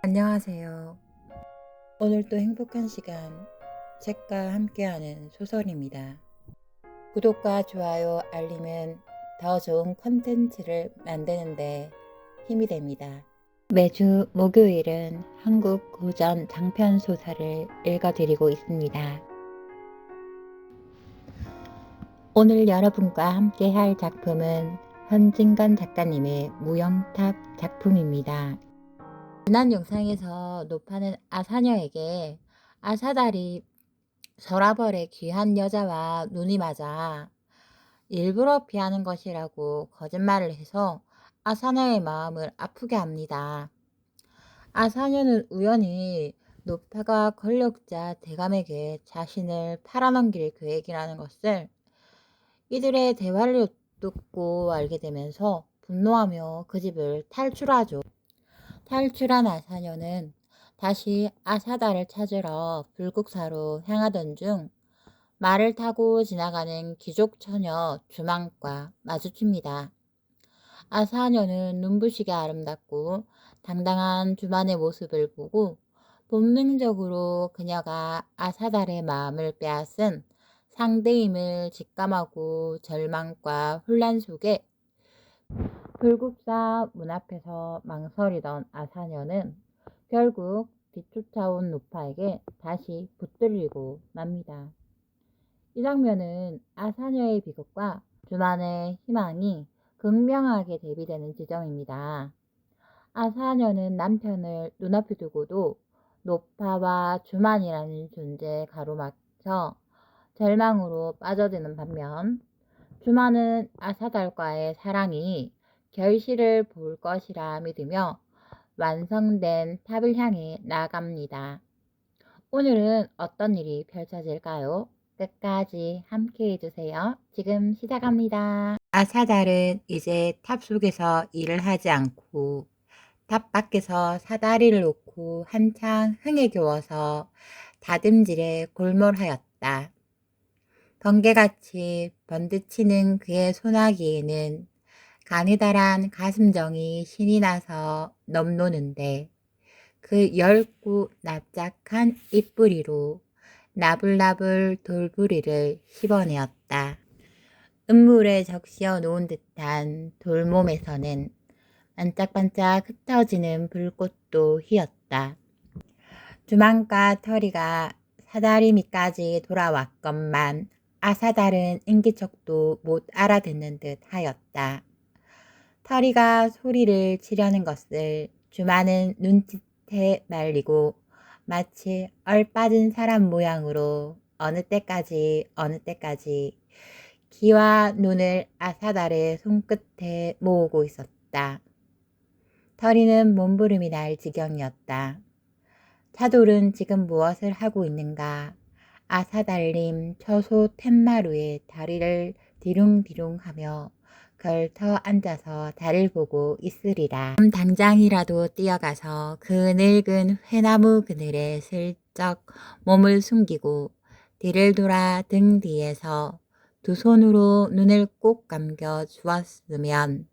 안녕하세요. 오늘도 행복한 시간, 책과 함께하는 소설입니다. 구독과 좋아요, 알림은 더 좋은 컨텐츠를 만드는데 힘이 됩니다. 매주 목요일은 한국 고전 장편 소설을 읽어드리고 있습니다. 오늘 여러분과 함께할 작품은 현진관 작가님의 무영탑 작품입니다. 지난 영상에서 노파는 아사녀에게 아사달이 서라벌의 귀한 여자와 눈이 맞아 일부러 피하는 것이라고 거짓말을 해서 아사녀의 마음을 아프게 합니다. 아사녀는 우연히 노파가 권력자 대감에게 자신을 팔아넘길 계획이라는 것을 이들의 대화를 듣고 알게 되면서 분노하며 그 집을 탈출하죠. 탈출한 아사녀는 다시 아사달을 찾으러 불국사로 향하던 중 말을 타고 지나가는 귀족 처녀 주망과 마주칩니다. 아사녀는 눈부시게 아름답고 당당한 주만의 모습을 보고 본능적으로 그녀가 아사달의 마음을 빼앗은 상대임을 직감하고 절망과 혼란 속에 불국사 문 앞에서 망설이던 아사녀는 결국 뒤쫓아온 노파에게 다시 붙들리고 맙니다. 이 장면은 아사녀의 비극과 주만의 희망이 극명하게 대비되는 지점입니다. 아사녀는 남편을 눈앞에 두고도 노파와 주만이라는 존재에 가로막혀 절망으로 빠져드는 반면 주만은 아사달과의 사랑이 결실을 볼 것이라 믿으며 완성된 탑을 향해 나아갑니다. 오늘은 어떤 일이 펼쳐질까요? 끝까지 함께 해주세요. 지금 시작합니다. 아사달은 이제 탑 속에서 일을 하지 않고 탑 밖에서 사다리를 놓고 한창 흥에 겨워서 다듬질에 골몰하였다. 번개같이 번듯치는 그의 소나기에는 가느다란 가슴정이 신이 나서 넘노는데 그 엷고 납작한 입뿌리로 나불나불 돌부리를 씹어내었다. 음물에 적시어 놓은 듯한 돌몸에서는 반짝반짝 흩어지는 불꽃도 휘었다. 주망과 터리가 사다리 밑까지 돌아왔건만 아사달은 인기척도 못 알아듣는 듯 하였다. 터리가 소리를 치려는 것을 주만은 눈짓해 말리고 마치 얼빠진 사람 모양으로 어느 때까지 귀와 눈을 아사달의 손끝에 모으고 있었다. 터리는 몸부림이 날 지경이었다. 차돌은 지금 무엇을 하고 있는가? 아사달님 처소 텐마루에 다리를 디룽디룽하며 걸터 앉아서 달을 보고 있으리라. 당장이라도 뛰어가서 그 늙은 회나무 그늘에 슬쩍 몸을 숨기고 뒤를 돌아 등 뒤에서 두 손으로 눈을 꼭 감겨 주었으면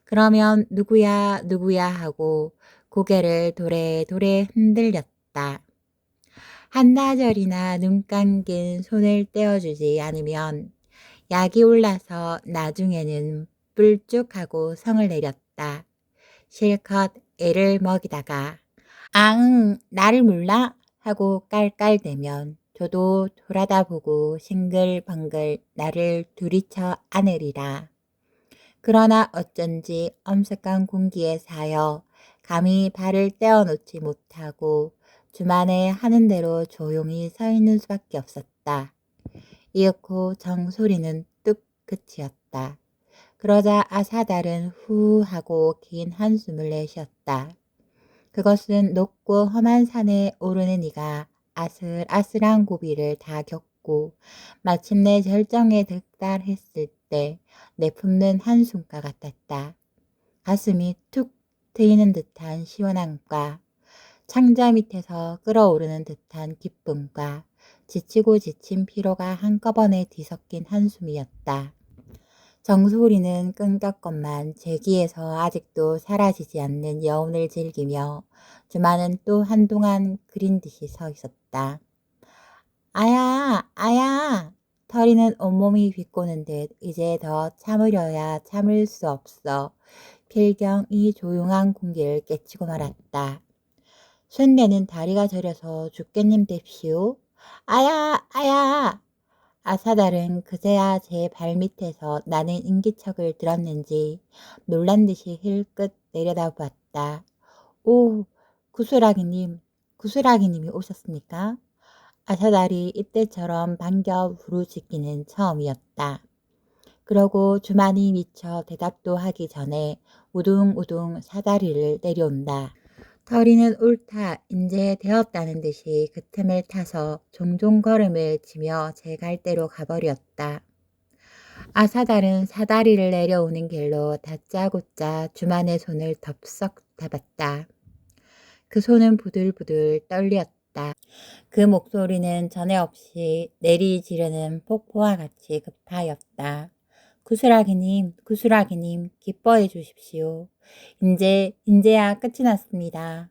그러면 누구야 누구야 하고 고개를 도래도래 흔들렸다. 한나절이나 눈 감긴 손을 떼어주지 않으면 약이 올라서 나중에는 뿔쭉하고 성을 내렸다. 실컷 애를 먹이다가 앙 나를 몰라? 하고 깔깔대면 저도 돌아다 보고 싱글벙글 나를 두리쳐 안으리라. 그러나 어쩐지 엄숙한 공기에 사여 감히 발을 떼어놓지 못하고 주만에 하는 대로 조용히 서 있는 수밖에 없었다. 이윽고 정소리는 뚝 그치었다. 그러자 아사달은 후 하고 긴 한숨을 내쉬었다. 그것은 높고 험한 산에 오르는 이가 아슬아슬한 고비를 다 겪고 마침내 절정에 득달했을 때 내품는 한숨과 같았다. 가슴이 툭 트이는 듯한 시원함과 창자 밑에서 끓어오르는 듯한 기쁨과 지치고 지친 피로가 한꺼번에 뒤섞인 한숨이었다. 정소리는 끊겼건만 제 귀에서 아직도 사라지지 않는 여운을 즐기며 주마는 또 한동안 그린 듯이 서 있었다. 아야, 아야! 터리는 온몸이 비꼬는 듯 이제 더 참으려야 참을 수 없어 필경 이 조용한 공기를 깨치고 말았다. 순례는 다리가 저려서 죽겠님 됩시오. 아야, 아야! 아사달은 그제야 제 발밑에서 나는 인기척을 들었는지 놀란 듯이 힐끗 내려다보았다. 오, 구슬아기님, 구슬아기님이 오셨습니까? 아사달이 이때처럼 반겨 부르짖기는 처음이었다. 그러고 주만이 미처 대답도 하기 전에 우둥우둥 사다리를 내려온다. 터리는 옳다, 인제 되었다는 듯이 그 틈을 타서 종종 걸음을 치며 제 갈대로 가버렸다. 아사달은 사다리를 내려오는 길로 다짜고짜 주만의 손을 덥석 잡았다. 그 손은 부들부들 떨렸다. 그 목소리는 전에 없이 내리지르는 폭포와 같이 급하였다. 구슬아기님, 구슬아기님, 기뻐해 주십시오. 인제야 끝이 났습니다.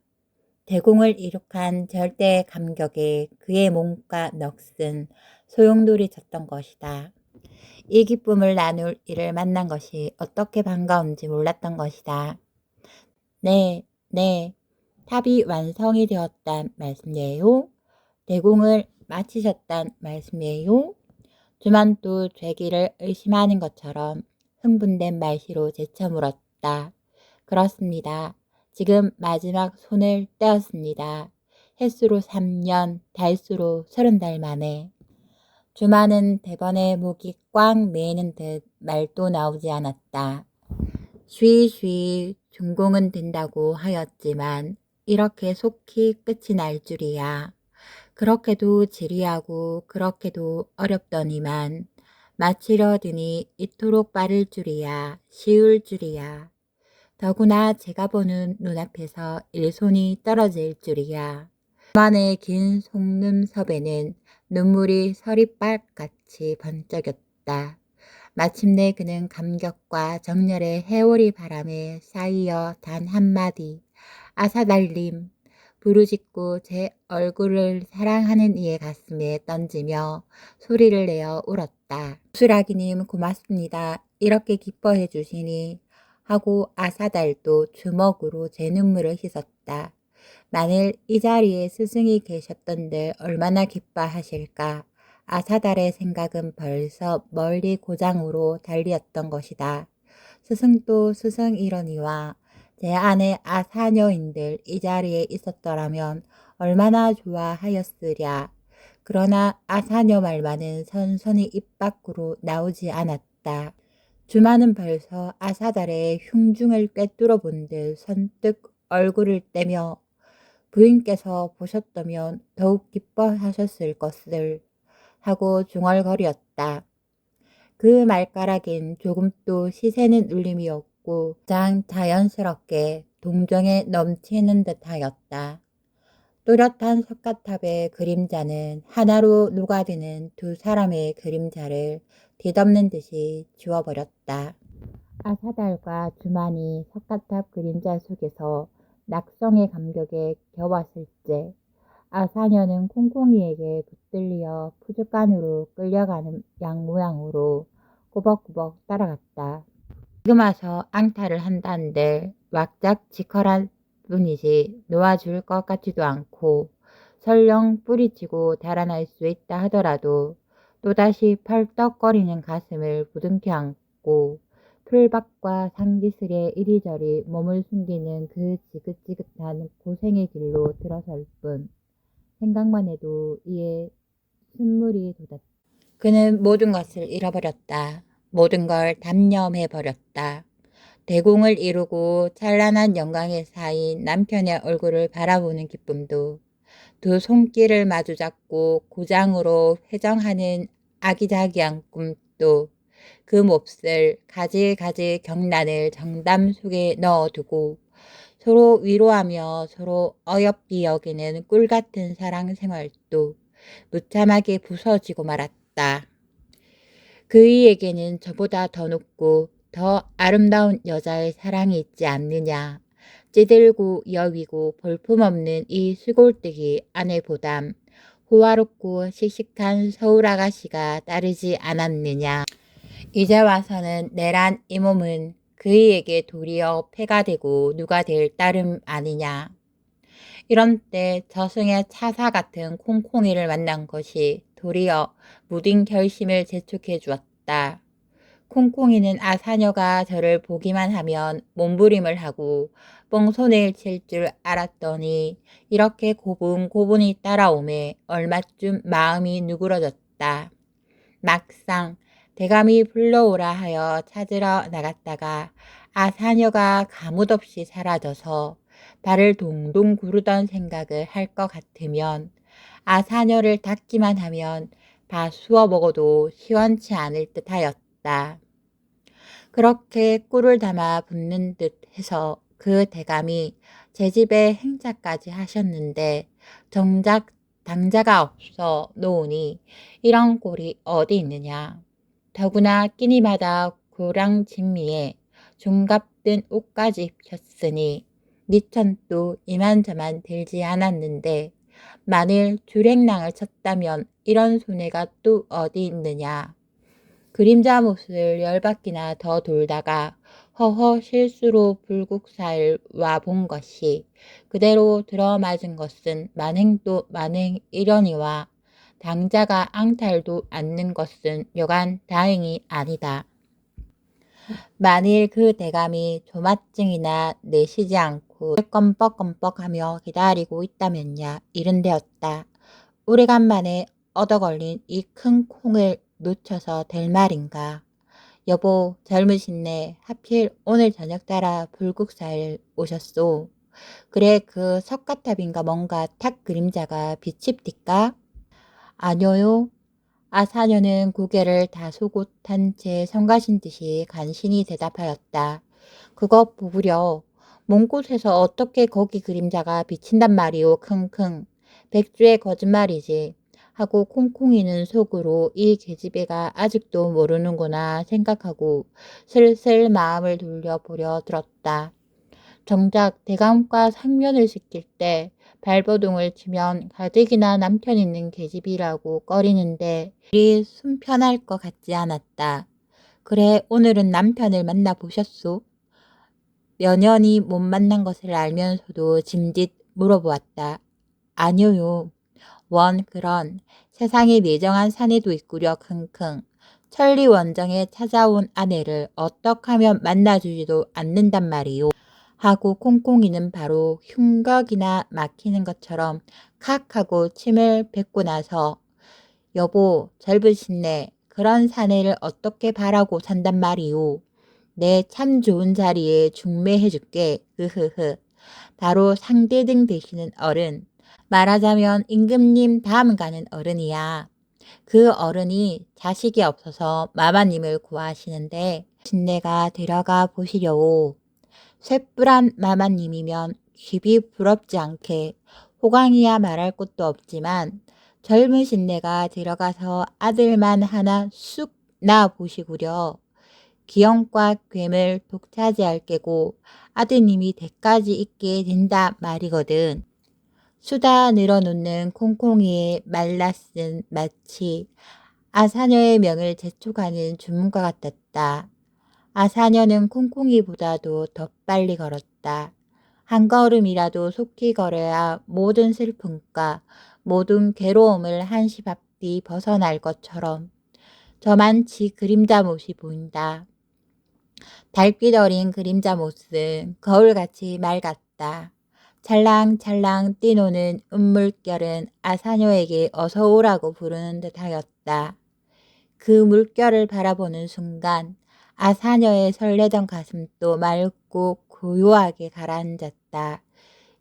대공을 이룩한 절대의 감격에 그의 몸과 넋은 소용돌이 쳤던 것이다. 이 기쁨을 나눌 이를 만난 것이 어떻게 반가운지 몰랐던 것이다. 네, 네, 탑이 완성이 되었단 말씀이에요? 대공을 마치셨단 말씀이에요? 주만 또 죄기를 의심하는 것처럼 흥분된 말씨로 재쳐 물었다. 그렇습니다. 지금 마지막 손을 떼었습니다. 햇수로 3년, 달수로 30달 만에. 주만은 대번에 목이 꽉 메이는 듯 말도 나오지 않았다. 쉬쉬 준공은 된다고 하였지만 이렇게 속히 끝이 날 줄이야. 그렇게도 지리하고 그렇게도 어렵더니만 마치려 드니 이토록 빠를 줄이야, 쉬울 줄이야. 더구나 제가 보는 눈앞에서 일손이 떨어질 줄이야. 그만의 긴 속눈썹에는 눈물이 서리빨같이 번쩍였다. 마침내 그는 감격과 정열의 해오리 바람에 쌓이어 단 한마디 아사달님 부르짖고 제 얼굴을 사랑하는 이의 가슴에 던지며 소리를 내어 울었다. 구슬아기님 고맙습니다. 이렇게 기뻐해 주시니 하고 아사달도 주먹으로 제 눈물을 씻었다. 만일 이 자리에 스승이 계셨던들 얼마나 기뻐하실까. 아사달의 생각은 벌써 멀리 고장으로 달리었던 것이다. 스승도 스승이러니와 제 아내 아사녀인들 이 자리에 있었더라면 얼마나 좋아하였으랴. 그러나 아사녀 말만은 선선히 입 밖으로 나오지 않았다. 주마는 벌써 아사달의 흉중을 꿰뚫어 본 듯 선뜻 얼굴을 떼며 부인께서 보셨다면 더욱 기뻐하셨을 것을 하고 중얼거렸다. 그 말가락엔 조금도 시새는 울림이었고 가장 자연스럽게 동정에 넘치는 듯하였다. 또렷한 석가탑의 그림자는 하나로 녹아드는 두 사람의 그림자를 뒤덮는 듯이 지워버렸다. 아사달과 주만이 석가탑 그림자 속에서 낙성의 감격에 겨웠을 때 아사녀는 콩콩이에게 붙들려 푸주간으로 끌려가는 양 모양으로 꾸벅꾸벅 따라갔다. 지금 와서 앙탈을 한다는데 왁작 지컬한 뿐이지 놓아줄 것 같지도 않고 설령 뿌리치고 달아날 수 있다 하더라도 또다시 펄떡거리는 가슴을 부둥켜 안고 풀밭과 상기슬에 이리저리 몸을 숨기는 그 지긋지긋한 고생의 길로 들어설 뿐 생각만 해도 이에 숨물이 돋았다. 그는 모든 것을 잃어버렸다. 모든 걸 단념해버렸다. 대공을 이루고 찬란한 영광에 쌓인 남편의 얼굴을 바라보는 기쁨도 두 손길을 마주잡고 고장으로 회정하는 아기자기한 꿈도 그 몹쓸 가지가지 경란을 정담 속에 넣어두고 서로 위로하며 서로 어여삐 여기는 꿀같은 사랑 생활도 무참하게 부서지고 말았다. 그이에게는 저보다 더 높고 더 아름다운 여자의 사랑이 있지 않느냐. 찌들고 여위고 볼품없는 이 수골뜨기 아내보담 호화롭고 씩씩한 서울 아가씨가 따르지 않았느냐. 이제 와서는 내란 이 몸은 그이에게 도리어 폐가 되고 누가 될 따름 아니냐. 이런 때 저승의 차사 같은 콩콩이를 만난 것이 도리어 무딘 결심을 재촉해 주었다. 콩콩이는 아사녀가 저를 보기만 하면 몸부림을 하고 뻥손을 칠 줄 알았더니 이렇게 고분고분이 따라오매 얼마쯤 마음이 누그러졌다. 막상 대감이 불러오라 하여 찾으러 나갔다가 아사녀가 가뭇없이 사라져서 발을 동동 구르던 생각을 할 것 같으면 아사녀를 닦기만 하면 다 수어 먹어도 시원치 않을 듯 하였다. 그렇게 꿀을 담아 붓는 듯 해서 그 대감이 제 집에 행차까지 하셨는데 정작 당자가 없어 놓으니 이런 꼴이 어디 있느냐. 더구나 끼니마다 고랑진미에 중갑든 옷까지 입혔으니 미천도 이만저만 들지 않았는데 만일 주랭랑을 쳤다면 이런 손해가 또 어디 있느냐. 그림자 못을 열바퀴나 더 돌다가 허허 실수로 불국사를 와본 것이 그대로 들어맞은 것은 만행도 만행이려니와 당자가 앙탈도 않는 것은 여간 다행이 아니다. 만일 그 대감이 조마증이나 내쉬지 않고 껌뻑껌뻑하며 기다리고 있다면야 이른되었다. 오래간만에 얻어걸린 이 큰 콩을 놓쳐서 될 말인가. 여보 젊으신네 하필 오늘 저녁 따라 불국사를 오셨소. 그래 그 석가탑인가 뭔가 탁 그림자가 비칩디까? 아뇨요. 아사녀는 고개를 다소곳한 채 성가신 듯이 간신히 대답하였다. 그것 보구려. 먼 곳에서 어떻게 거기 그림자가 비친단 말이오 킁킁. 백주의 거짓말이지. 하고 콩콩이는 속으로 이 계집애가 아직도 모르는구나 생각하고 슬슬 마음을 돌려보려 들었다. 정작 대감과 상면을 시킬 때 발버둥을 치면 가뜩이나 남편 있는 계집이라고 꺼리는데 일이 순편할 것 같지 않았다. 그래 오늘은 남편을 만나보셨소? 몇 년이 못 만난 것을 알면서도 짐짓 물어보았다. 아니요. 원 그런 세상에 내정한 사내도 있구려 킁킁. 천리원정에 찾아온 아내를 어떡하면 만나주지도 않는단 말이오. 하고 콩콩이는 바로 흉곽이나 막히는 것처럼 칵 하고 침을 뱉고 나서 여보 젊으신네 그런 사내를 어떻게 바라고 산단 말이오. 내 참 좋은 자리에 중매해줄게. 흐흐흐. 바로 상대등 되시는 어른. 말하자면 임금님 다음 가는 어른이야. 그 어른이 자식이 없어서 마마님을 구하시는데 신내가 데려가 보시려오. 쇠뿔한 마마님이면 귀비 부럽지 않게 호강이야 말할 것도 없지만 젊으신 내가 들어가서 아들만 하나 쑥 낳아 보시구려. 기영과 괴물 독차지할 게고 아드님이 대까지 있게 된다 말이거든. 수다 늘어놓는 콩콩이의 말라쓴 마치 아사녀의 명을 재촉하는 주문과 같았다. 아사녀는 콩콩이보다도 더 빨리 걸었다. 한 걸음이라도 속히 걸어야 모든 슬픔과 모든 괴로움을 한시 앞뒤 벗어날 것처럼 저만치 그림자 못이 보인다. 달빛 어린 그림자 못은 거울같이 맑았다. 찰랑찰랑 뛰노는 은물결은 아사녀에게 어서 오라고 부르는 듯하였다. 그 물결을 바라보는 순간 아사녀의 설레던 가슴도 맑고 고요하게 가라앉았다.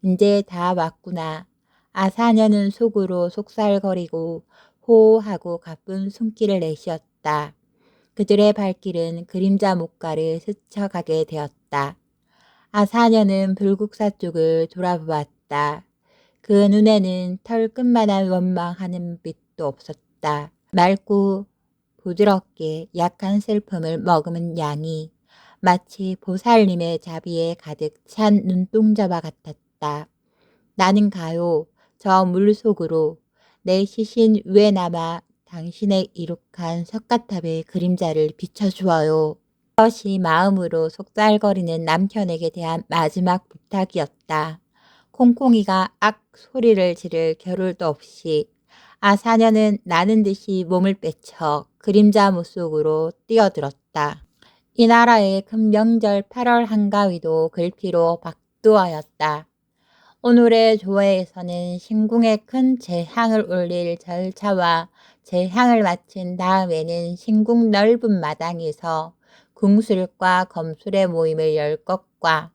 이제 다 왔구나. 아사녀는 속으로 속살거리고 호호하고 가쁜 숨길을 내쉬었다. 그들의 발길은 그림자 목가를 스쳐가게 되었다. 아사녀는 불국사 쪽을 돌아보았다. 그 눈에는 털끝만한 원망하는 빛도 없었다. 맑고 부드럽게 약한 슬픔을 머금은 양이 마치 보살님의 자비에 가득 찬 눈동자와 같았다. 나는 가요. 저 물속으로 내 시신 위에 남아 당신의 이룩한 석가탑의 그림자를 비춰주어요. 그것이 마음으로 속살거리는 남편에게 대한 마지막 부탁이었다. 콩콩이가 악 소리를 지를 겨를도 없이 아사녀는 나는 듯이 몸을 빼쳐 그림자 물속으로 뛰어들었다. 이 나라의 큰 명절 8월 한가위도 글피로 박두하였다. 오늘의 조회에서는 신궁에 큰 제향을 올릴 절차와 제향을 마친 다음에는 신궁 넓은 마당에서 궁술과 검술의 모임을 열 것과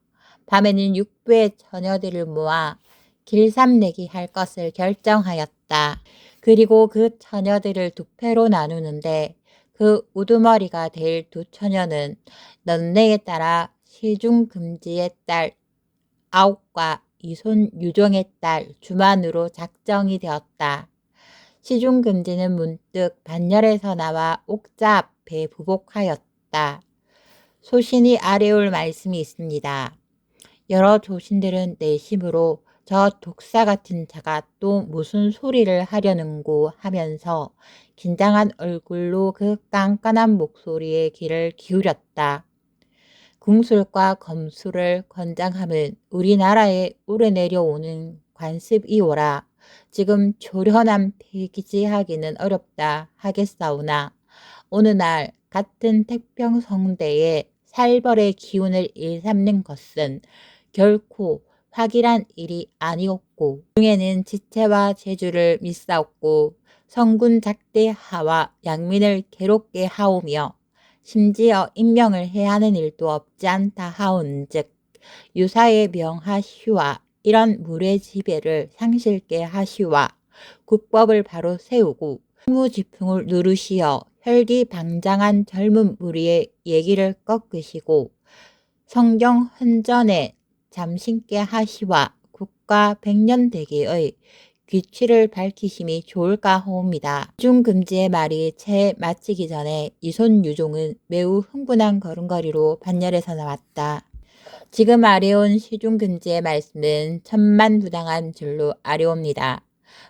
밤에는 육부의 처녀들을 모아 길삼내기 할 것을 결정하였다. 그리고 그 처녀들을 두 패로 나누는데 그 우두머리가 될 두 처녀는 넌네에 따라 시중금지의 딸 아옥과 이손 유종의 딸 주만으로 작정이 되었다. 시중금지는 문득 반열에서 나와 옥자 앞에 부복하였다. 소신이 아래올 말씀이 있습니다. 여러 조신들은 내심으로 저 독사 같은 자가 또 무슨 소리를 하려는고 하면서 긴장한 얼굴로 그 깐깐한 목소리에 귀를 기울였다. 궁술과 검술을 권장함은 우리나라에 오르내려오는 관습이오라. 지금 조련한 폐기지하기는 어렵다 하겠사오나 어느 날 같은 태평성대에 살벌의 기운을 일삼는 것은 결코 확일한 일이 아니었고 중에는 지체와 재주를 믿사옵고 성군 작대하와 양민을 괴롭게 하오며 심지어 임명을 해야 하는 일도 없지 않다 하온즉 유사의 명하시와 이런 물의 지배를 상실게 하시와 국법을 바로 세우고 무지풍을 누르시어 혈기방장한 젊은 무리의 얘기를 꺾으시고 성경 헌전에 잠신게 하시와 국가 백년대계의 귀취를 밝히심이 좋을까 하옵니다. 시중금지의 말이 채 마치기 전에 이손 유종은 매우 흥분한 걸음걸이로 반열에서 나왔다. 지금 아래온 시중금지의 말씀은 천만부당한 줄로 아래옵니다.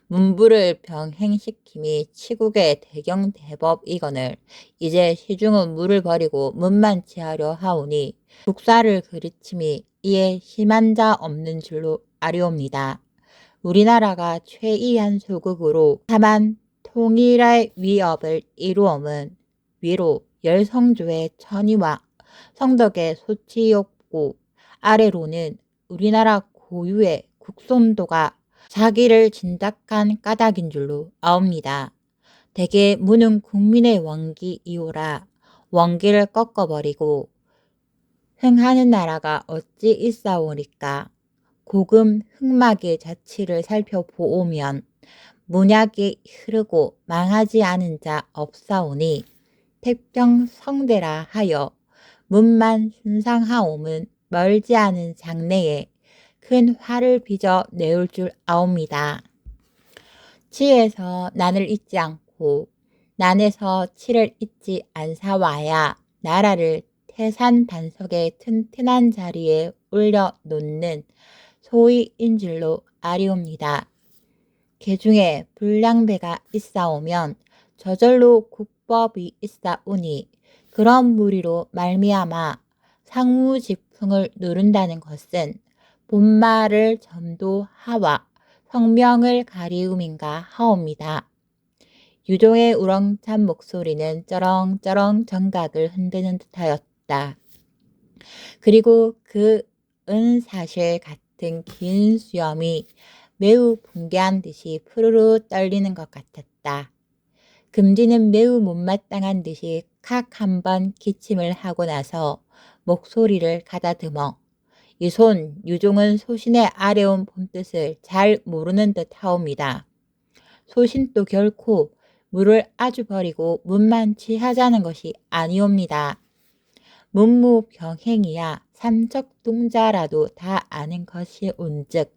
문부를 병행시킴이 치국의 대경대법이거늘 이제 시중은 물을 버리고 문만 취하려 하오니 국사를 그르침이 이에 심한 자 없는 줄로 아뢰옵니다. 우리나라가 최이한 소국으로 다만 통일의 위협을 이루엄은 위로 열성조의 천의와 성덕의 소치욕고 아래로는 우리나라 고유의 국손도가 자기를 진작한 까닭인 줄로 아옵니다. 대개 무는 국민의 원기이오라 원기를 꺾어버리고 흥하는 나라가 어찌 있사오리까. 고금 흑막의 자취를 살펴보오면 문약이 흐르고 망하지 않은 자 없사오니 태평성대라 하여 문만 순상하옴은 멀지 않은 장래에 큰 화를 빚어 내올 줄 아옵니다. 치에서 난을 잊지 않고 난에서 치를 잊지 않사와야 나라를 태산 반석의 튼튼한 자리에 올려놓는 소위인 줄로 아리옵니다. 개중에 불량배가 있사오면 저절로 국법이 있사오니 그런 무리로 말미암아 상무지풍을 누른다는 것은 본말을 전도하와 성명을 가리움인가 하옵니다. 유종의 우렁찬 목소리는 쩌렁쩌렁 정각을 흔드는 듯하였다. 그리고 그 은사실 같은 긴 수염이 매우 붕괴한 듯이 푸르르 떨리는 것 같았다. 금지는 매우 못마땅한 듯이 칵 한번 기침을 하고 나서 목소리를 가다듬어 이 손 유종은 소신의 아래온 본뜻을 잘 모르는 듯 하옵니다. 소신도 결코 물을 아주 버리고 문만 취하자는 것이 아니옵니다. 문무병행이야 삼척동자라도 다 아는 것이 온즉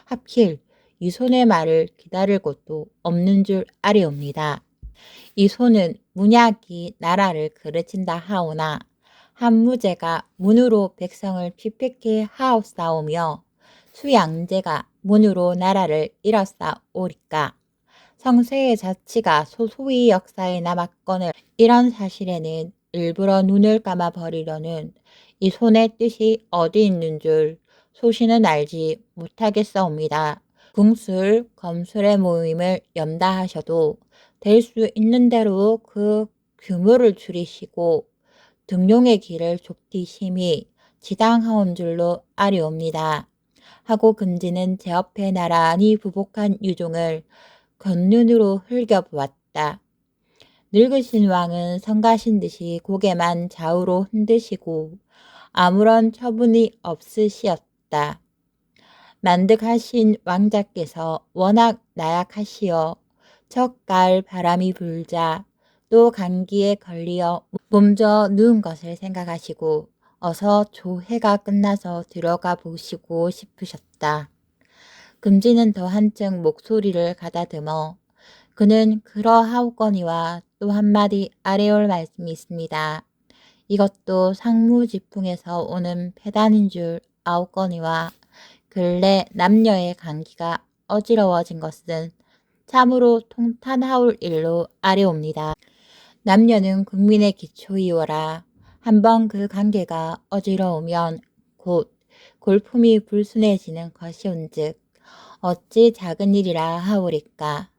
하필 이 손의 말을 기다릴 곳도 없는 줄 아뢰옵니다. 이 소는 문약이 나라를 그르친다 하오나 한무제가 문으로 백성을 피폐케 하옵사오며 수양제가 문으로 나라를 일었사오리까. 성세의 자치가 소소히 역사에 남았거늘 이런 사실에는 일부러 눈을 감아 버리려는 이 손의 뜻이 어디 있는 줄 소신은 알지 못하겠사옵니다. 궁술, 검술의 모임을 연다 하셔도 될 수 있는 대로 그 규모를 줄이시고 등용의 길을 좁히 심히 지당하온 줄로 아리옵니다. 하고 금지는 제 옆에 나란히 부복한 유종을 겉눈으로 흘겨보았다. 늙으신 왕은 성가신 듯이 고개만 좌우로 흔드시고 아무런 처분이 없으시었다. 만득하신 왕자께서 워낙 나약하시어 척가을 바람이 불자 또 감기에 걸리어 몸져 누운 것을 생각하시고 어서 조회가 끝나서 들어가 보시고 싶으셨다. 금지는 더 한층 목소리를 가다듬어 그는 그러하옵거니와 또 한마디 아래올 말씀이 있습니다. 이것도 상무지풍에서 오는 폐단인 줄 아옵거니와 근래 남녀의 관계가 어지러워진 것은 참으로 통탄하올 일로 아뢰옵니다. 남녀는 국민의 기초이오라. 한번 그 관계가 어지러우면 곧 골품이 불순해지는 것이온즉 어찌 작은 일이라 하오리까.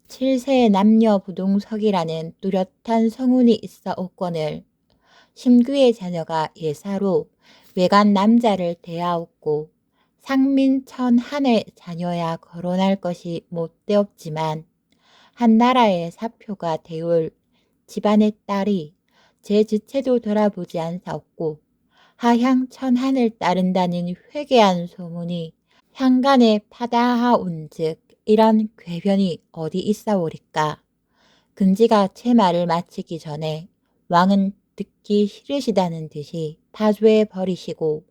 7세의 남녀 부동석이라는 뚜렷한 성운이 있어옵거늘 심규의 자녀가 예사로 외간 남자를 대하옵고 상민천한의 자녀야 거론할 것이 못되었지만 한 나라의 사표가 되올 집안의 딸이 제 지체도 돌아보지 않사옵고 하향천한을 따른다는 회개한 소문이 향간에 파다하온즉 이런 궤변이 어디 있사오리까. 금지가 제 말을 마치기 전에 왕은 듣기 싫으시다는 듯이 파주에 버리시고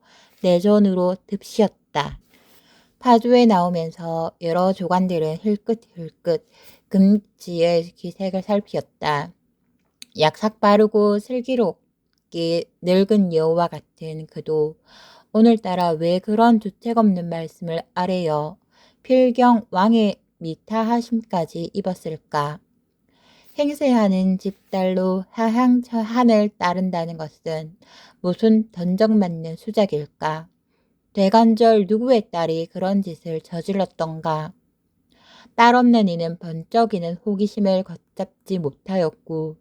내전으로 듭시었다. 파주에 나오면서 여러 조관들은 힐끗힐끗 금지의 기색을 살피었다. 약삭 빠르고 슬기롭게 늙은 여우와 같은 그도 오늘따라 왜 그런 주책 없는 말씀을 아래여 필경 왕의 미타하심까지 입었을까. 행세하는 집딸로 하향처한을 따른다는 것은 무슨 던정맞는 수작일까? 대관절 누구의 딸이 그런 짓을 저질렀던가? 딸 없는 이는 번쩍이는 호기심을 걷잡지 못하였고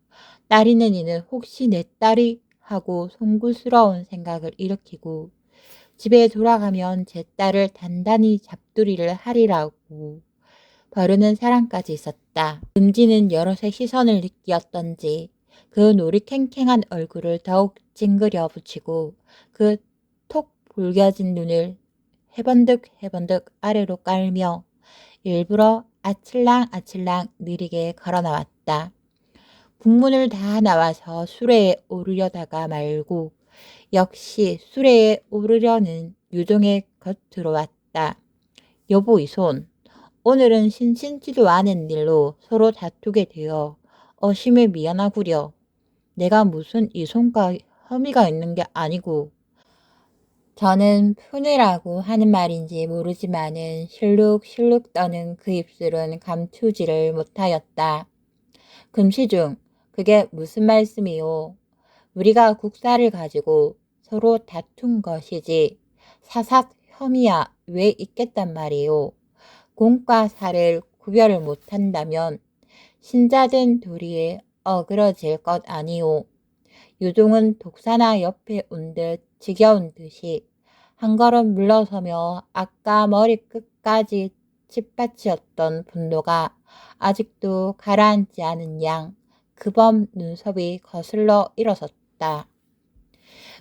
딸 있는 이는 혹시 내 딸이 하고 송구스러운 생각을 일으키고 집에 돌아가면 제 딸을 단단히 잡두리를 하리라고 버르는 사람까지 있었다. 금지는 여럿의 시선을 느끼었던지 그 노리캥캥한 얼굴을 더욱 찡그려 붙이고 그 톡 붉어진 눈을 해번득해번득 아래로 깔며 일부러 아칠랑아칠랑 느리게 걸어 나왔다. 북문을 다 나와서 수레에 오르려다가 말고 역시 수레에 오르려는 유종의 겉으로 왔다. 여보 이 손. 오늘은 신신지도 않은 일로 서로 다투게 되어 어심에 미안하구려. 내가 무슨 이 손과 혐의가 있는 게 아니고. 저는 푸느라고 하는 말인지 모르지만은 실룩실룩 떠는 그 입술은 감추지를 못하였다. 금시중 그게 무슨 말씀이요. 우리가 국사를 가지고 서로 다툰 것이지 사삭 혐의야 왜 있겠단 말이요. 공과 사를 구별을 못한다면 신자된 도리에 어그러질 것 아니오. 유종은 독사나 옆에 온 듯 지겨운 듯이 한 걸음 물러서며 아까 머리끝까지 칫받치었던 분노가 아직도 가라앉지 않은 양 그 범 눈썹이 거슬러 일어섰다.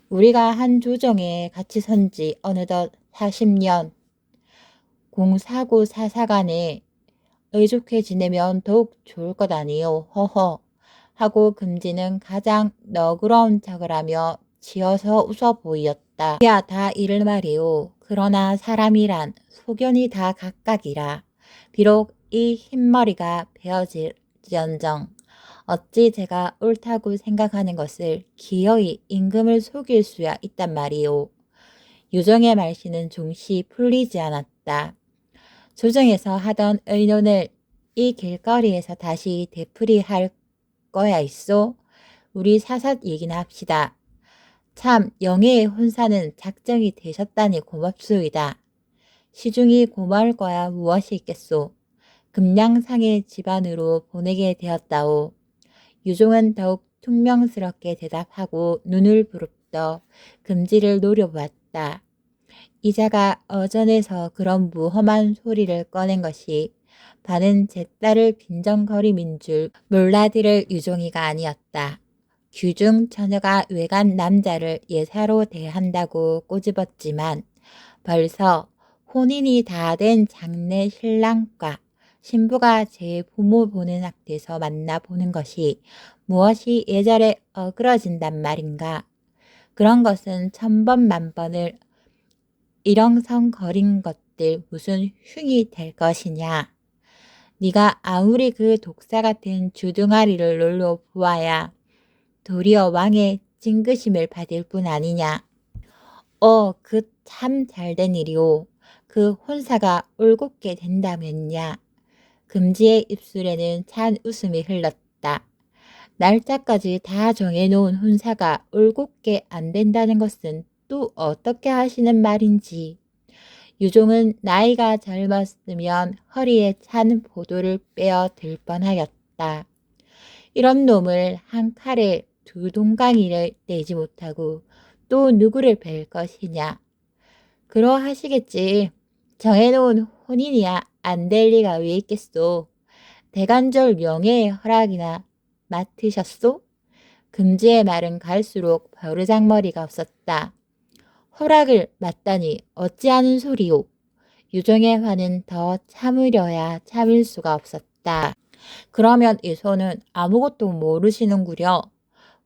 우리가 한 조정에 같이 선지 어느덧 40년 공사고 사사간에 의족해 지내면 더욱 좋을 것 아니요. 허허. 하고 금지는 가장 너그러운 척을 하며 지어서 웃어 보이었다. 야, 다 이를 말이오. 그러나 사람이란 소견이 다 각각이라. 비록 이 흰머리가 베어질 그럴지언정 어찌 제가 옳다고 생각하는 것을 기어이 임금을 속일 수야 있단 말이오. 유정의 말씨는 좀시 풀리지 않았다. 조정에서 하던 의논을 이 길거리에서 다시 되풀이할 거야 있어? 우리 사삿 얘기나 합시다. 참 영예의 혼사는 작정이 되셨다니 고맙소이다. 시중이 고마울 거야 무엇이 있겠소. 금량상의 집안으로 보내게 되었다오. 유종은 더욱 퉁명스럽게 대답하고 눈을 부릅떠 금지를 노려보았다. 이자가 어전에서 그런 무험한 소리를 꺼낸 것이 반은 제 딸을 빈정거림인 줄 몰라들을 유종이가 아니었다. 규중 처녀가 외간 남자를 예사로 대한다고 꼬집었지만 벌써 혼인이 다 된 장래 신랑과 신부가 제 부모 보는 앞에서 만나보는 것이 무엇이 예절에 어그러진단 말인가. 그런 것은 천번 만번을 일렁성거린 것들 무슨 흉이 될 것이냐. 네가 아무리 그 독사 같은 주둥아리를 놀러 보아야 도리어 왕의 찡그심을 받을 뿐 아니냐. 그 참 잘된 일이오. 그 혼사가 올곧게 된다면야. 금지의 입술에는 찬 웃음이 흘렀다. 날짜까지 다 정해놓은 혼사가 올곧게 안 된다는 것은 또 어떻게 하시는 말인지. 유종은 나이가 젊었으면 허리에 찬 보도를 빼어 들 뻔하였다. 이런 놈을 한 칼에 두 동강이를 내지 못하고 또 누구를 뵐 것이냐. 그러하시겠지. 정해놓은 혼인이야 안 될 리가 왜 있겠소. 대간절 명예의 허락이나 맡으셨소? 금지의 말은 갈수록 버르장머리가 없었다. 허락을 맡다니 어찌하는 소리요. 유정의 화는 더 참으려야 참을 수가 없었다. 그러면 이 손은 아무것도 모르시는구려.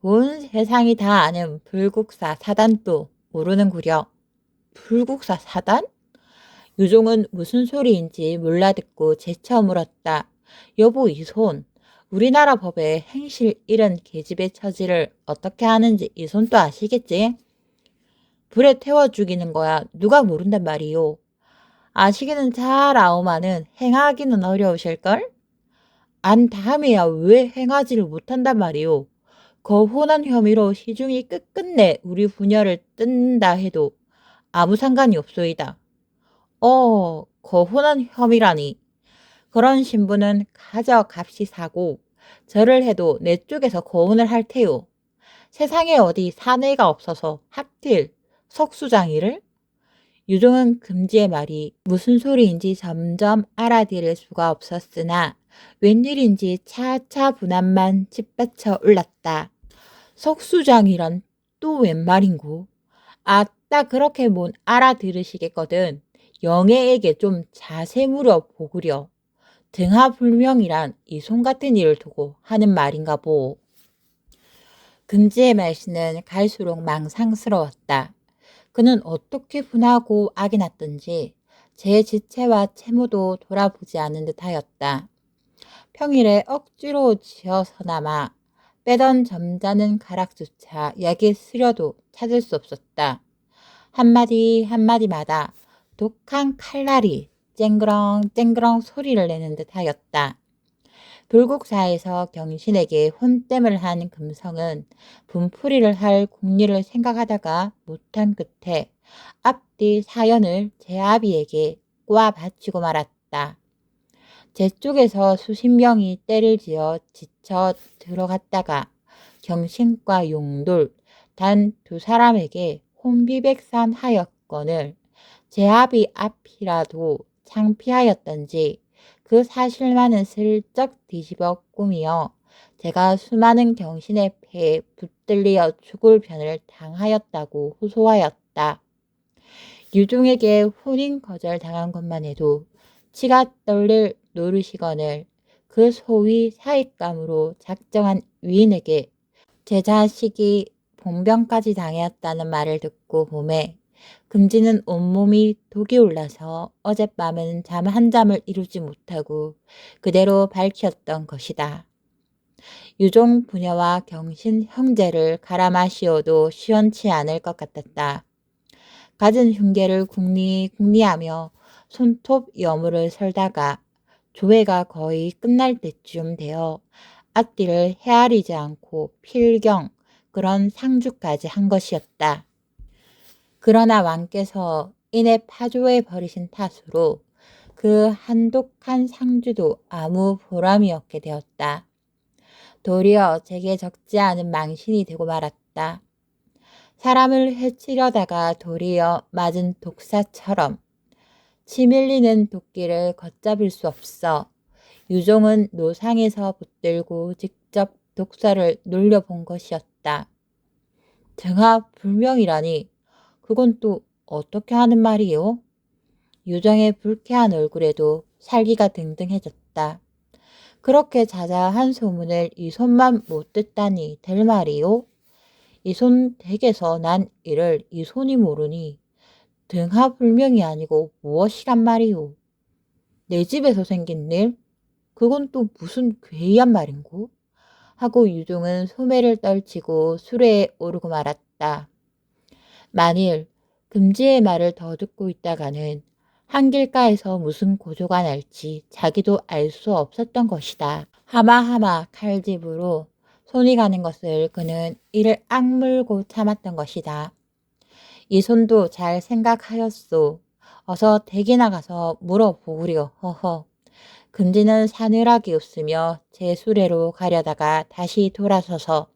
온 세상이 다 아는 불국사 사단도 모르는구려. 불국사 사단? 유종은 무슨 소리인지 몰라듣고 재쳐 물었다. 여보 이 손. 우리나라 법에 행실 이런 계집의 처지를 어떻게 하는지 이 손도 아시겠지? 불에 태워 죽이는 거야 누가 모른단 말이요. 아시기는 잘 아오마는 행하기는 어려우실걸? 안 다음에야 왜 행하지를 못한단 말이오. 거혼한 혐의로 시중이 끝끝내 우리 부녀를 뜯는다 해도 아무 상관이 없소이다. 거혼한 혐의라니. 그런 신부는 가져갑시사고 절을 해도 내 쪽에서 거혼을 할 테요. 세상에 어디 사내가 없어서 하필 석수장이를? 유종은 금지의 말이 무슨 소리인지 점점 알아들을 수가 없었으나 웬일인지 차차 분함만 짓받쳐 올랐다. 석수장이란 또 웬 말인고? 아따 그렇게 못 알아들으시겠거든. 영애에게 좀 자세 물어보구려. 등하불명이란 이 손 같은 일을 두고 하는 말인가 보. 금지의 말씨는 갈수록 망상스러웠다. 그는 어떻게 분하고 악이 났던지 제 지체와 채무도 돌아보지 않은 듯하였다. 평일에 억지로 지어서나마 빼던 점잖은 가락조차 약에 스려도 찾을 수 없었다. 한마디 한마디마다 독한 칼날이 쨍그렁 쨍그렁 소리를 내는 듯하였다. 불국사에서 경신에게 혼땜을 한 금성은 분풀이를 할 궁리를 생각하다가 못한 끝에 앞뒤 사연을 제 아비에게 꼬아 바치고 말았다. 제 쪽에서 수십 명이 때를 지어 지쳐 들어갔다가 경신과 용돌 단 두 사람에게 혼비백산 하였건을 제 아비 앞이라도 창피하였던지 그 사실만은 슬쩍 뒤집어 꾸미어 제가 수많은 경신의 패에 붙들려 죽을 변을 당하였다고 호소하였다. 유종에게 혼인 거절 당한 것만 해도 치가 떨릴 노르시건을 그 소위 사익감으로 작정한 위인에게 제 자식이 봉변까지 당했다는 말을 듣고 봄에 금지는 온몸이 독이 올라서 어젯밤은 잠 한 잠을 이루지 못하고 그대로 밝혔던 것이다. 유종 부녀와 경신 형제를 갈아 마시어도 시원치 않을 것 같았다. 갖은 흉계를 궁리하며 손톱 여물을 설다가 조회가 거의 끝날 때쯤 되어 앞뒤를 헤아리지 않고 필경 그런 상주까지 한 것이었다. 그러나 왕께서 이내 파조해 버리신 탓으로 그 한독한 상주도 아무 보람이 없게 되었다. 도리어 제게 적지 않은 망신이 되고 말았다. 사람을 해치려다가 도리어 맞은 독사처럼 치밀리는 도끼를 걷잡을 수 없어 유종은 노상에서 붙들고 직접 독사를 놀려본 것이었다. 등하불명이라니 그건 또 어떻게 하는 말이요? 유정의 불쾌한 얼굴에도 살기가 등등해졌다. 그렇게 자자한 소문을 이 손만 못 듣다니 될 말이요? 이 손 댁에서 난 일을 이 손이 모르니 등하불명이 아니고 무엇이란 말이요? 내 집에서 생긴 일? 그건 또 무슨 괴이한 말인고? 하고 유종은 소매를 떨치고 수레에 오르고 말았다. 만일 금지의 말을 더 듣고 있다가는 한길가에서 무슨 고조가 날지 자기도 알 수 없었던 것이다. 하마하마 칼집으로 손이 가는 것을 그는 이를 악물고 참았던 것이다. 이 손도 잘 생각하였소. 어서 댁에 나가서 물어보구려. 허허. 금지는 사늘하게 웃으며 제 수레로 가려다가 다시 돌아서서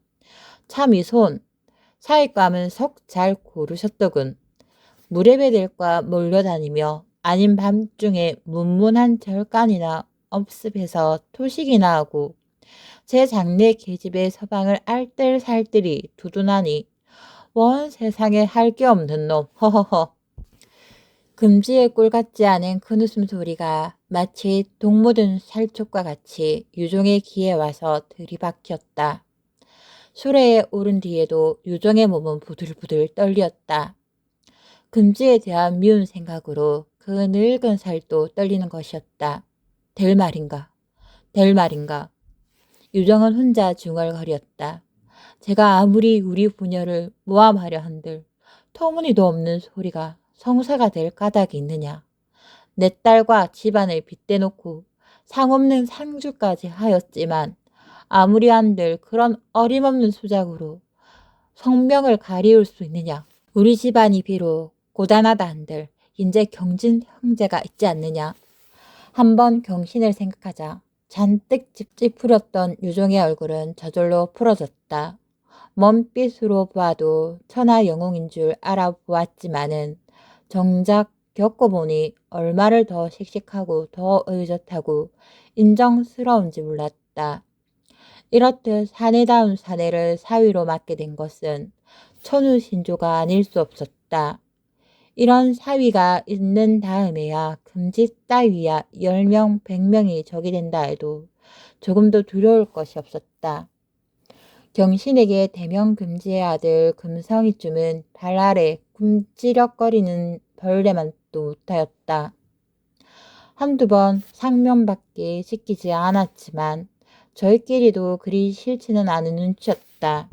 참 이 손, 사윗감은 석 잘 고르셨더군. 무례배들과 몰려다니며 아닌 밤중에 문문한 절간이나 업습해서 토식이나 하고 제 장래 계집의 서방을 알뜰살뜰히 두둔하니 원 세상에 할 게 없는 놈. 허허허. 금지의 꿀 같지 않은 큰 웃음소리가 마치 독 묻은 살촉과 같이 유종의 귀에 와서 들이박혔다. 수레에 오른 뒤에도 유종의 몸은 부들부들 떨렸다. 금지에 대한 미운 생각으로 그 늙은 살도 떨리는 것이었다. 될 말인가? 될 말인가? 유정은 혼자 중얼거렸다. 제가 아무리 우리 부녀를 모함하려 한들 터무니도 없는 소리가 성사가 될 까닭이 있느냐. 내 딸과 집안을 빗대놓고 상없는 상주까지 하였지만 아무리 한들 그런 어림없는 수작으로 성명을 가리울 수 있느냐. 우리 집안이 비록 고단하다 한들 인제 경진 형제가 있지 않느냐. 한번 경신을 생각하자. 잔뜩 찌푸렸던 유종의 얼굴은 저절로 풀어졌다. 먼빛으로 보아도 천하 영웅인 줄 알아보았지만은 정작 겪어보니 얼마를 더 씩씩하고 더 의젓하고 인정스러운지 몰랐다. 이렇듯 사내다운 사내를 사위로 맡게 된 것은 천우신조가 아닐 수 없었다. 이런 사위가 있는 다음에야 금지 따위야 10명 100명이 적이 된다 해도 조금도 두려울 것이 없었다. 경신에게 대명 금지의 아들 금성이쯤은 발 아래 굶지럭거리는 벌레만도 못하였다. 한두 번 상면밖에 시키지 않았지만 저희끼리도 그리 싫지는 않은 눈치였다.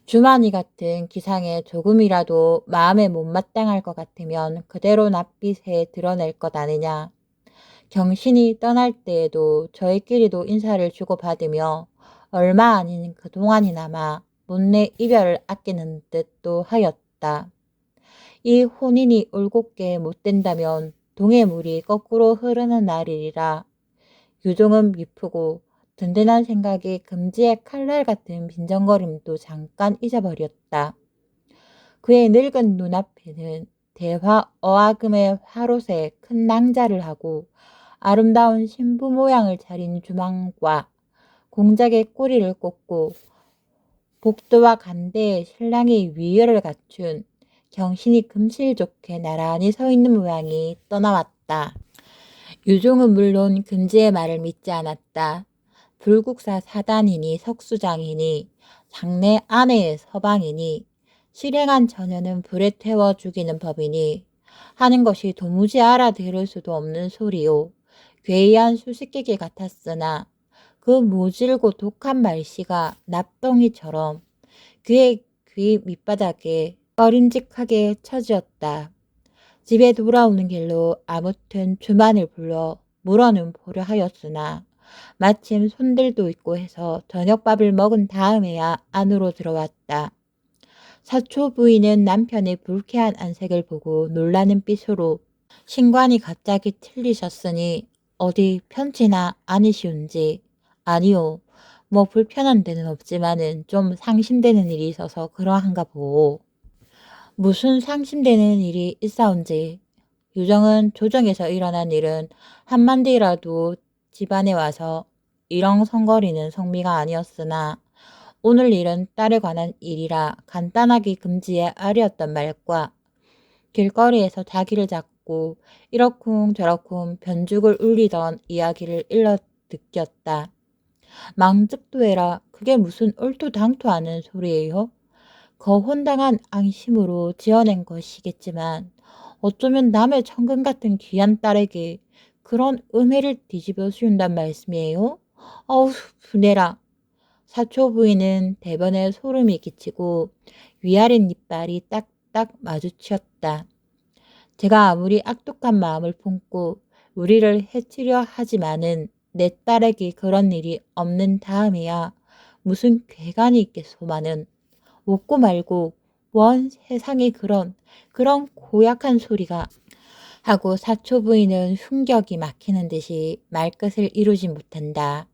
주만이 같은 기상에 조금이라도 마음에 못마땅할 것 같으면 그대로 낯빛에 드러낼 것 아니냐. 경신이 떠날 때에도 저희끼리도 인사를 주고받으며 얼마 아닌 그동안이나마 못내 이별을 아끼는 듯도 하였다. 이 혼인이 올곧게 못된다면 동의 물이 거꾸로 흐르는 날이리라. 유종은 미프고 든든한 생각이 금지의 칼날 같은 빈정거림도 잠깐 잊어버렸다. 그의 늙은 눈앞에는 대화 어아금의 화롯에 큰 낭자를 하고 아름다운 신부 모양을 차린 주망과 공작의 꼬리를 꽂고 복도와 간대에 신랑의 위열을 갖춘 경신이 금실 좋게 나란히 서 있는 모양이 떠나왔다. 유종은 물론 금지의 말을 믿지 않았다. 불국사 사단이니 석수장이니 장내 아내의 서방이니 실행한 처녀는 불에 태워 죽이는 법이니 하는 것이 도무지 알아들을 수도 없는 소리요. 괴이한 수수께끼 같았으나 그 모질고 독한 말씨가 납덩이처럼 그의 귀 밑바닥에 꺼림직하게 쳐지었다. 집에 돌아오는 길로 아무튼 주만을 불러 물어는 보려 하였으나 마침 손들도 있고 해서 저녁밥을 먹은 다음에야 안으로 들어왔다. 사초 부인은 남편의 불쾌한 안색을 보고 놀라는 빛으로 신관이 갑자기 틀리셨으니 어디 편치나 않으시운지. 아니요. 뭐 불편한 데는 없지만은 좀 상심되는 일이 있어서 그러한가 보오. 무슨 상심되는 일이 있사온지. 유정은 조정에서 일어난 일은 한마디라도 집안에 와서 이렁성거리는 성미가 아니었으나 오늘 일은 딸에 관한 일이라 간단하게 금지에 아뢰었던 말과 길거리에서 자기를 잡고 이러쿵 저러쿵 변죽을 울리던 이야기를 일러 느꼈다. 망측도 해라. 그게 무슨 얼토당토 않은 소리예요? 거혼당한 앙심으로 지어낸 것이겠지만 어쩌면 남의 천금 같은 귀한 딸에게 그런 은혜를 뒤집어 씌운단 말씀이에요? 어우 분해라. 사초 부인은 대번에 소름이 끼치고 위아래 이빨이 딱딱 마주치었다. 제가 아무리 악독한 마음을 품고 우리를 해치려 하지만은 내 딸에게 그런 일이 없는 다음에야 무슨 괴간이 있겠소마는. 웃고 말고 원 세상에 그런 고약한 소리가. 하고 사초 부인은 흉격이 막히는 듯이 말끝을 이루지 못한다.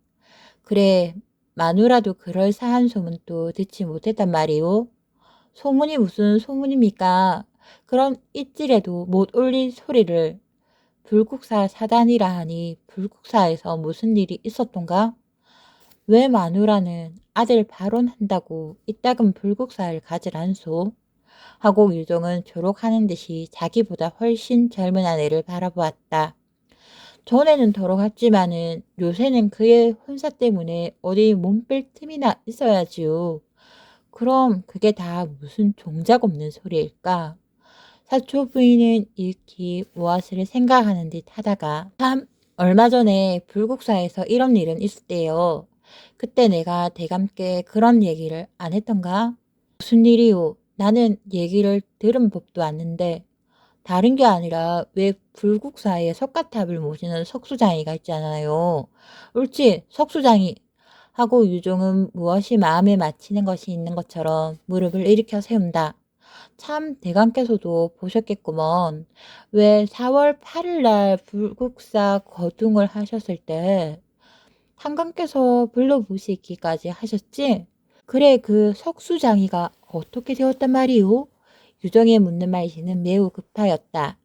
그래 마누라도 그럴싸한 소문도 듣지 못했단 말이오. 소문이 무슨 소문입니까? 그런 이찔에도 못 올릴 소리를. 불국사 사단이라 하니 불국사에서 무슨 일이 있었던가? 왜 마누라는 아들 발혼한다고 이따금 불국사를 가지란소? 하고 유정은 조록하는 듯이 자기보다 훨씬 젊은 아내를 바라보았다. 전에는 더러웠지만은 요새는 그의 혼사 때문에 어디 몸 뺄 틈이나 있어야지요. 그럼 그게 다 무슨 종작 없는 소리일까? 사초 부인은 익히 무엇을 생각하는 듯 하다가 참 얼마 전에 불국사에서 이런 일은 있었대요. 그때 내가 대감께 그런 얘기를 안 했던가? 무슨 일이요? 나는 얘기를 들은 법도 않는데. 다른 게 아니라 왜 불국사에 석가탑을 모시는 석수장이가 있잖아요. 옳지 석수장이. 하고 유종은 무엇이 마음에 맞히는 것이 있는 것처럼 무릎을 일으켜 세운다. 참 대감께서도 보셨겠구먼. 왜 4월 8일 날 불국사 거둥을 하셨을 때 한강께서 불러보시기까지 하셨지? 그래 그 석수장이가 어떻게 되었단 말이오? 유정의 묻는 말씨는 매우 급하였다.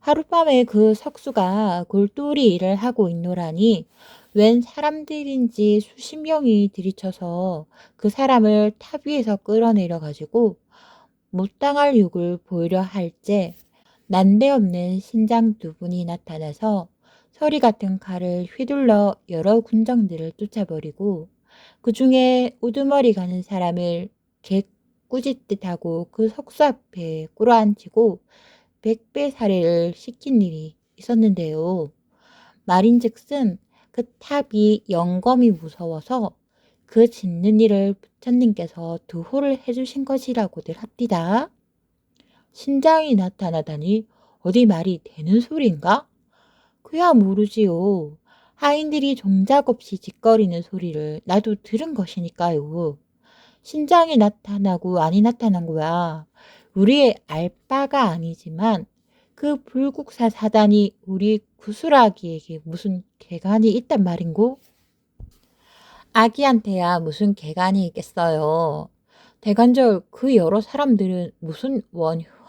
하룻밤에 그 석수가 골똘히 일을 하고 있노라니 웬 사람들인지 수십 명이 들이쳐서 그 사람을 탑 위에서 끌어내려 가지고 못 당할 욕을 보이려 할제 난데없는 신장 두 분이 나타나서 서리 같은 칼을 휘둘러 여러 군정들을 쫓아버리고 그 중에 우두머리 가는 사람을 개꾸짖듯 하고 그 석수 앞에 꿇어앉히고 백배 살해를 시킨 일이 있었는데요. 말인즉슨 그 탑이 영검이 무서워서 그 짓는 일을 부처님께서 두호를 해주신 것이라고들 합디다. 신장이 나타나다니 어디 말이 되는 소리인가? 그야 모르지요. 하인들이 종작없이 짓거리는 소리를 나도 들은 것이니까요. 신장이 나타나고 아니 나타난 거야. 우리의 알 바가 아니지만 그 불국사 사단이 우리 구슬아기에게 무슨 개간이 있단 말인고? 아기한테야 무슨 개간이 있겠어요. 대관절 그 여러 사람들은 무슨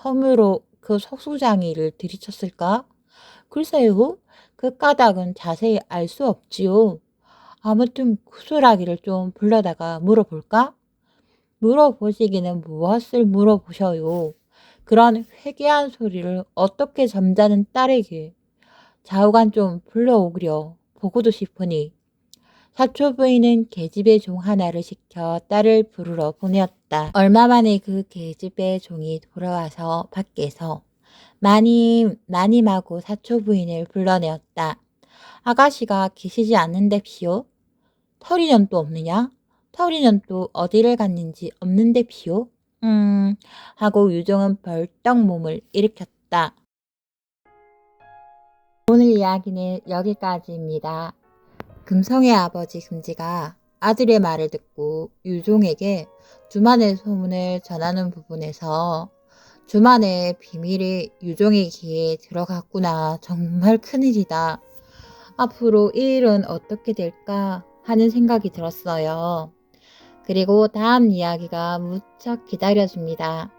혐의로 그 석수장이를 들이쳤을까? 글쎄요. 그 까닭은 자세히 알 수 없지요. 아무튼 구슬아기를 좀 불러다가 물어볼까? 물어보시기는 무엇을 물어보셔요. 그런 회개한 소리를 어떻게 점잖은 딸에게 좌우간 좀 불러오구려 보고도 싶으니. 사촌 부인은 계집애 종 하나를 시켜 딸을 부르러 보내었다. 얼마 만에 그 계집애 종이 돌아와서 밖에서 마님, 마님하고 사촌 부인을 불러내었다. 아가씨가 계시지 않는데피요? 터리는 또 없느냐? 터리는 또 어디를 갔는지 없는데피요? 하고 유종은 벌떡 몸을 일으켰다. 오늘 이야기는 여기까지입니다. 금성의 아버지 금지가 아들의 말을 듣고 유종에게 주만의 소문을 전하는 부분에서 주만의 비밀이 유종의 귀에 들어갔구나. 정말 큰일이다. 앞으로 이 일은 어떻게 될까 하는 생각이 들었어요. 그리고 다음 이야기가 무척 기다려집니다.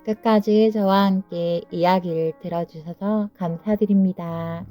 끝까지 저와 함께 이야기를 들어주셔서 감사드립니다.